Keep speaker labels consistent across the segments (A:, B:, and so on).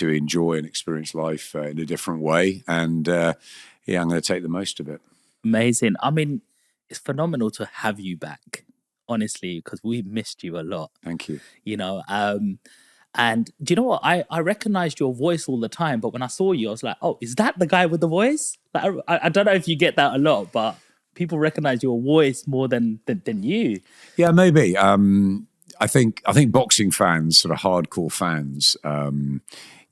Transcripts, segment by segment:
A: to enjoy and experience life in a different way. And I'm going to take the most of it.
B: Amazing. I mean, it's phenomenal to have you back, honestly, because we missed you a lot.
A: Thank you.
B: You know, and do you know what? I recognized your voice all the time, but when I saw you, I was like, oh, is that the guy with the voice? Like, I don't know if you get that a lot, but people recognize your voice more than you.
A: Yeah, maybe. I think boxing fans, sort of hardcore fans,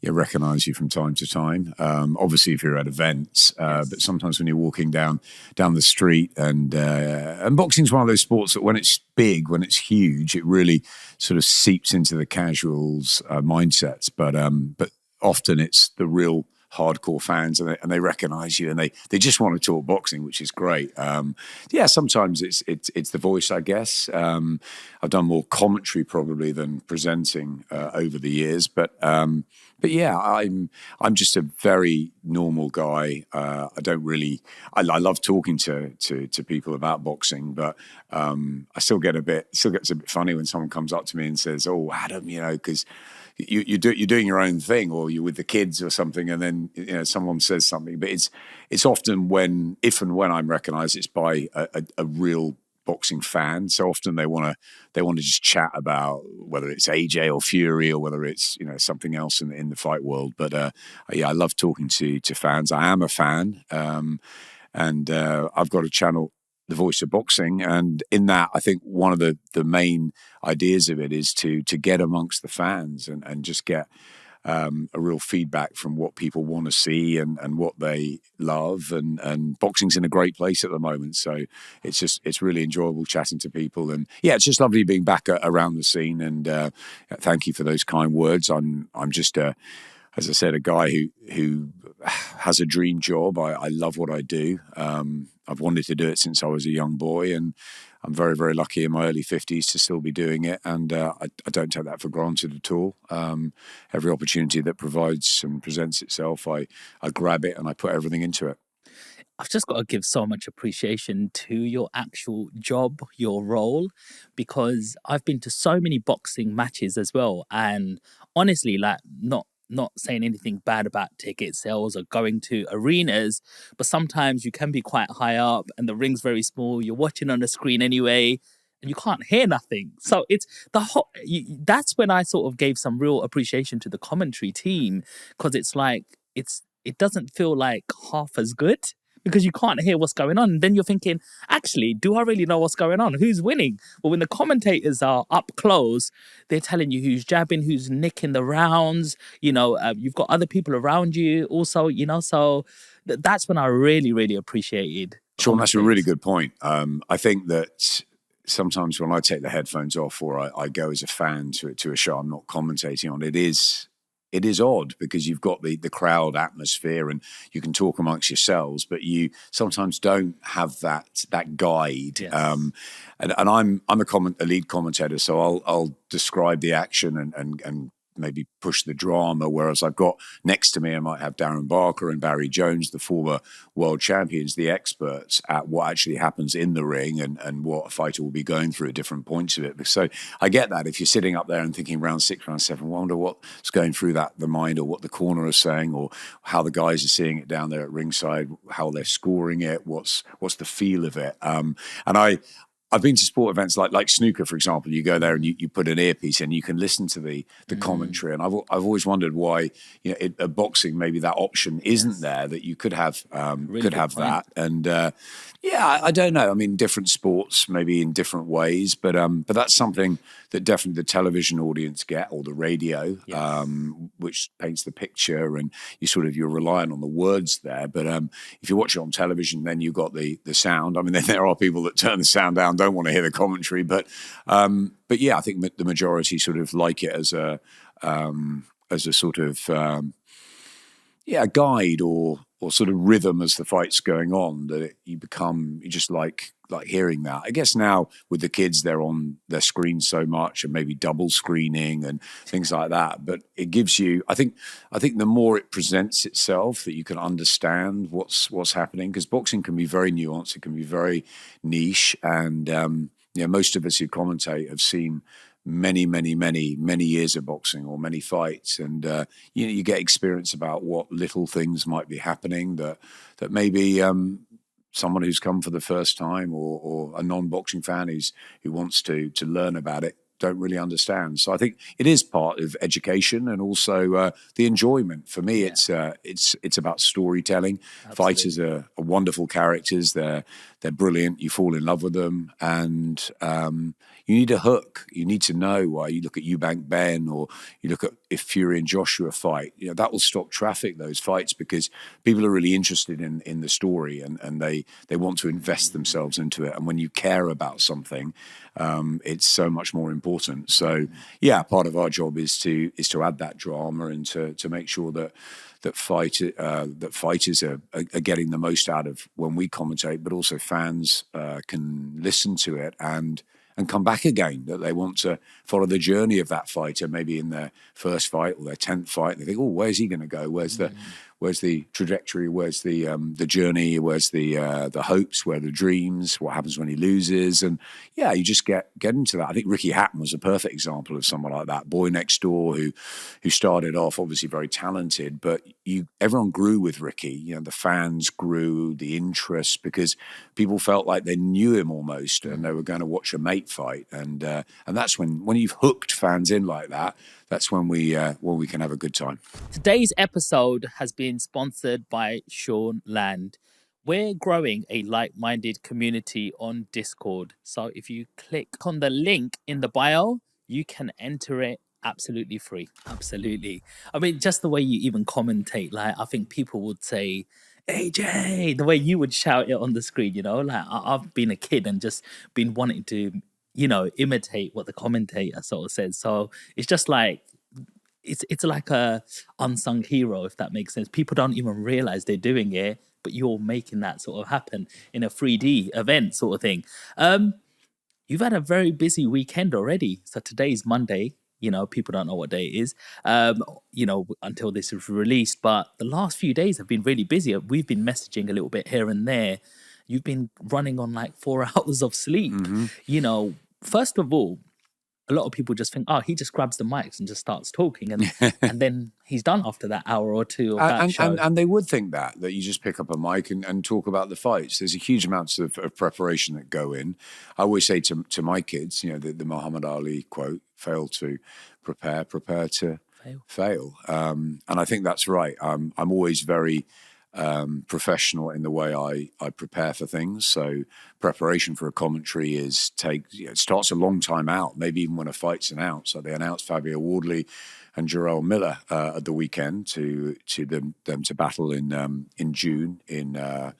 A: recognize you from time to time. Obviously, if you're at events, but sometimes when you're walking down the street, and boxing's one of those sports that when it's big, when it's huge, it really sort of seeps into the casuals' mindsets. But often it's the real hardcore fans, and they recognize you, and they just want to talk boxing, which is great. Sometimes it's the voice, I guess. I've done more commentary probably than presenting over the years, but yeah, I'm just a very normal guy. I don't really. I love talking to people about boxing, but I still gets a bit funny when someone comes up to me and says, "Oh, Adam," because you're doing your own thing, or you're with the kids or something, and then someone says something. But it's often if and when I'm recognised, it's by a real boxing fan. So often they want to just chat about whether it's AJ or Fury, or whether it's something else in the fight world. But I love talking to fans. I am a fan, and I've got a channel, The Voice of Boxing, and in that, I think one of the main ideas of it is to get amongst the fans and just get a real feedback from what people want to see and what they love, and boxing's in a great place at the moment, so it's really enjoyable chatting to people, and it's just lovely being back around the scene, and thank you for those kind words. I'm just as I said, a guy who has a dream job. I love what I do. I've wanted to do it since I was a young boy, and I'm very, very lucky in my early 50s to still be doing it. And I don't take that for granted at all. Every opportunity that provides and presents itself, I grab it and I put everything into it.
B: I've just got to give so much appreciation to your actual job, your role, because I've been to so many boxing matches as well. And honestly, like, not saying anything bad about ticket sales or going to arenas, but sometimes you can be quite high up and the ring's very small. You're watching on the screen anyway, and you can't hear nothing. So it's that's when I sort of gave some real appreciation to the commentary team, because it's like it doesn't feel like half as good, because you can't hear what's going on. And then you're thinking, actually, do I really know what's going on? Who's winning? But when the commentators are up close, they're telling you who's jabbing, who's nicking the rounds. You've got other people around you also, so that's when I really, really appreciated.
A: Sean, that's a really good point. I think that sometimes when I take the headphones off, or I go as a fan to a show I'm not commentating on, it is odd, because you've got the crowd atmosphere and you can talk amongst yourselves, but you sometimes don't have that guide.
B: Yes.
A: And I'm a lead commentator, so I'll describe the action and maybe push the drama, whereas I've got next to me, I might have Darren Barker and Barry Jones, the former world champions, the experts at what actually happens in the ring and what a fighter will be going through at different points of it. So I get that. If you're sitting up there and thinking round 6, round 7, wonder what's going through the mind, or what the corner is saying, or how the guys are seeing it down there at ringside, how they're scoring it, what's the feel of it. And I've been to sport events like snooker, for example. You go there and you put an earpiece in, you can listen to the commentary. And I've always wondered why, at boxing, maybe that option isn't there, that you could have that. And I don't know. I mean, different sports, maybe in different ways, but that's something that definitely the television audience get, or the radio, which paints the picture, and you're relying on the words there. But if you watch it on television, then you've got the sound. I mean, then there are people that turn the sound down, don't want to hear the commentary, but yeah, I think the majority sort of like it as a sort of a guide or sort of rhythm as the fight's going on, that you just like hearing that. I guess now with the kids, they're on their screens so much, and maybe double screening and things like that. But it gives you, I think the more it presents itself, that you can understand what's happening, because boxing can be very nuanced, it can be very niche, and most of us who commentate have seen many years of boxing or many fights, and you get experience about what little things might be happening that maybe someone who's come for the first time or a non-boxing fan who wants to learn about it don't really understand. So I think it is part of education and also the enjoyment. For me, it's about storytelling.
B: Absolutely.
A: Fighters are wonderful characters. They're brilliant. You fall in love with them, and you need a hook. You need to know why. You look at Eubank Ben, or you look at if Fury and Joshua fight. That will stop traffic, those fights, because people are really interested in the story, and they want to invest themselves into it. And when you care about something, it's so much more important. So yeah, part of our job is to add that drama and to make sure that fighters are getting the most out of when we commentate, but also fans can listen to it and come back again, that they want to follow the journey of that fighter, maybe in their first fight or their 10th fight. And they think, oh, where's he going to go? Where's the trajectory? Where's the journey? Where's the hopes? Where are the dreams? What happens when he loses? And yeah, you just get into that. I think Ricky Hatton was a perfect example of someone like that, boy next door who started off obviously very talented, but everyone grew with Ricky. The fans grew, the interest, because people felt like they knew him almost, and they were going to watch a mate fight. And that's when you've hooked fans in like that. That's when we can have a good time.
B: Today's episode has been sponsored by Sean Land. We're growing a like-minded community on Discord. So if you click on the link in the bio, you can enter it absolutely free. Absolutely. I mean, just the way you even commentate, like I think people would say, AJ, the way you would shout it on the screen, like I've been a kid and just been wanting to imitate what the commentator sort of says. So it's just like it's like a unsung hero, if that makes sense. People don't even realize they're doing it, but you're making that sort of happen in a 3D event sort of thing. You've had a very busy weekend already. So today's Monday. People don't know what day it is, until this is released. But the last few days have been really busy. We've been messaging a little bit here and there. You've been running on like 4 hours of sleep.
A: Mm-hmm.
B: First of all, a lot of people just think, oh, he just grabs the mics and just starts talking, and then he's done after that hour or two of that show.
A: And they would think that you just pick up a mic and talk about the fights. There's a huge amounts of preparation that go in. I always say to my kids, the Muhammad Ali quote, fail to prepare to fail. And I think that's right. I'm always very professional in the way I prepare for things. So preparation for a commentary it starts a long time out, maybe even when a fight's announced. So they announced Fabio Wardley and Jarrell Miller at the weekend to them to battle in June in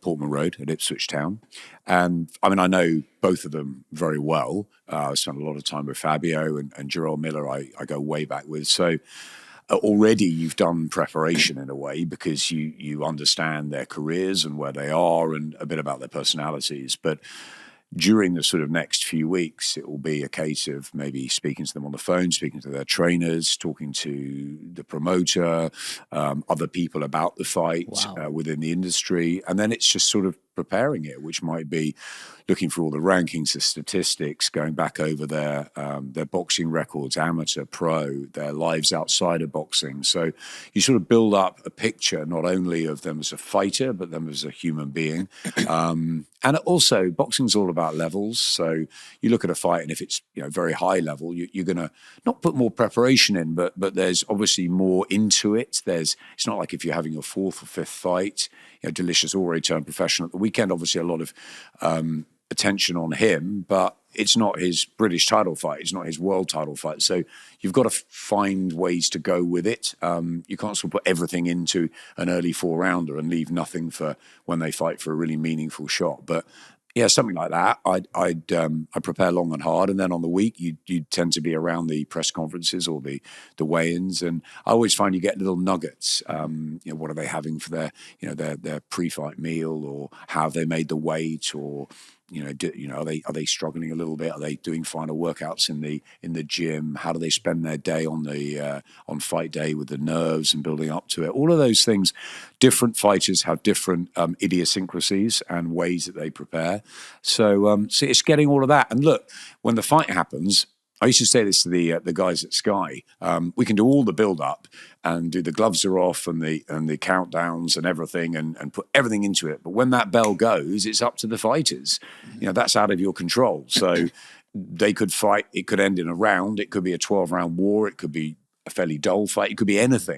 A: Portman Road at Ipswich Town. And I mean, I know both of them very well. I spent a lot of time with Fabio and Jarrell Miller. I go way back with. So already you've done preparation in a way, because you understand their careers and where they are and a bit about their personalities. But during the sort of next few weeks, it will be a case of maybe speaking to them on the phone, speaking to their trainers, talking to the promoter, other people about the fight.
B: Wow.
A: Within the industry. And then it's just sort of preparing it, which might be looking for all the rankings, the statistics, going back over their boxing records, amateur, pro, their lives outside of boxing. So you sort of build up a picture not only of them as a fighter, but them as a human being. And also, boxing's all about levels. So you look at a fight, and if it's very high level, you're going to not put more preparation in, but there's obviously more into it. It's not like if you're having your 4th or 5th fight. Delicious already turned professional at the weekend. Obviously, a lot of attention on him, but it's not his British title fight. It's not his world title fight. So you've got to find ways to go with it. You can't sort of put everything into an early 4-rounder and leave nothing for when they fight for a really meaningful shot. But yeah, something like that. I'd prepare long and hard, and then on the week you tend to be around the press conferences or the weigh-ins, and I always find you get little nuggets. What are they having for their pre-fight meal, or how have they made the weight, or are they struggling a little bit? Are they doing final workouts in the gym? How do they spend their day on fight day with the nerves and building up to it? All of those things. Different fighters have different idiosyncrasies and ways that they prepare. So it's getting all of that. And look, when the fight happens, I used to say this to the guys at Sky. We can do all the build up and do the gloves are off and the countdowns and everything and put everything into it. But when that bell goes, it's up to the fighters. You know, that's out of your control. So they could fight. It could end in a round. It could be a 12-round war. It could be a fairly dull fight. It could be anything.